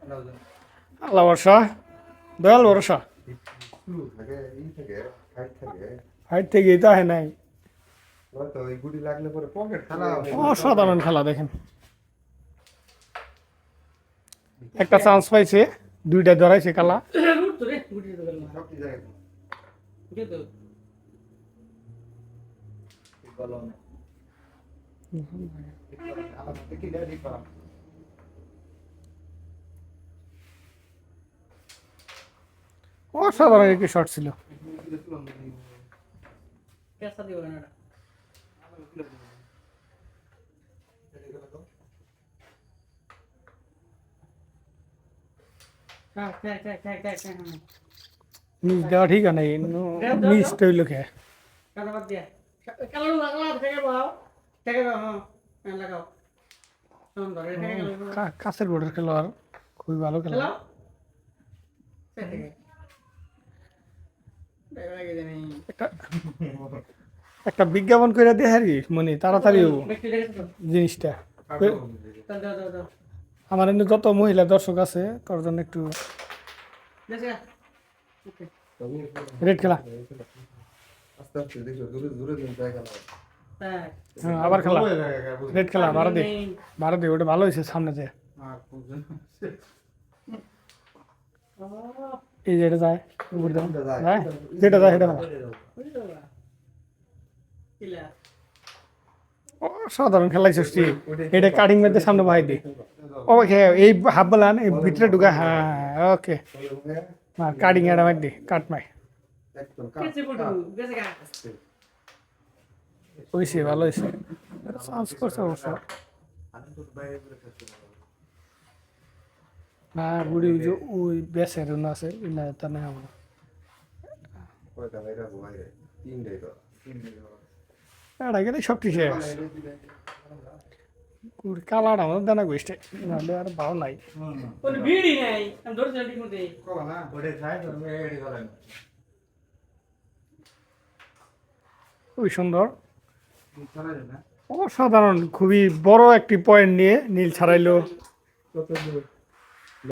আল্লাহ ভরসা, দয়াল ভরসা। হাইট থেকেই তো আহে নাই। অসাধারণ খেলা দেখেন, একটা চান্স পাইছে, দুইটা ধরাইছে কালা। অসাধারণ একটি শট ছিল। নিচ দেওয়া ঠিক আছে, নিচ তৈল খেয়ে কাছের বোর্ডের খেলোয়াড়, খুবই ভালো খেলা। একটা বিজ্ঞাপন করে দিয়ে হারি মনে তাড়াতাড়ি জিনিসটা। আমার এমনি যত মহিলা দর্শক আছে তার জন্য একটু রেড খেলা। হ্যাঁ আবার খেলা, রেড খেলা, ভাড়া দে, ওটা ভালো হয়েছে সামনে যে। এই যে এটা যায়, যেটা যায় সেটা অসাধারণ খেলাইছিস তুই। এটা কাটিং মেরে সামনে ভাই দি, ওকে এই হাফ বলান এই ভিতরে ঢুকা। হ্যাঁ ওকে, কাটিং এটা মার দি, কাট মাই হয়েছে, ভালো হয়েছে। চান্স করছে অবশ্য না, বুড়ি যে ওই বেসের আছে না, তা না আমরা এটা গেলে সব কিছু কালার আমাদের দানা গোষ্ঠে, নাহলে আর ভালো নাই। খুবই সুন্দর, অসাধারণ, খুবই বড় একটি পয়েন্ট নিয়ে নীল ছাড়াইলো।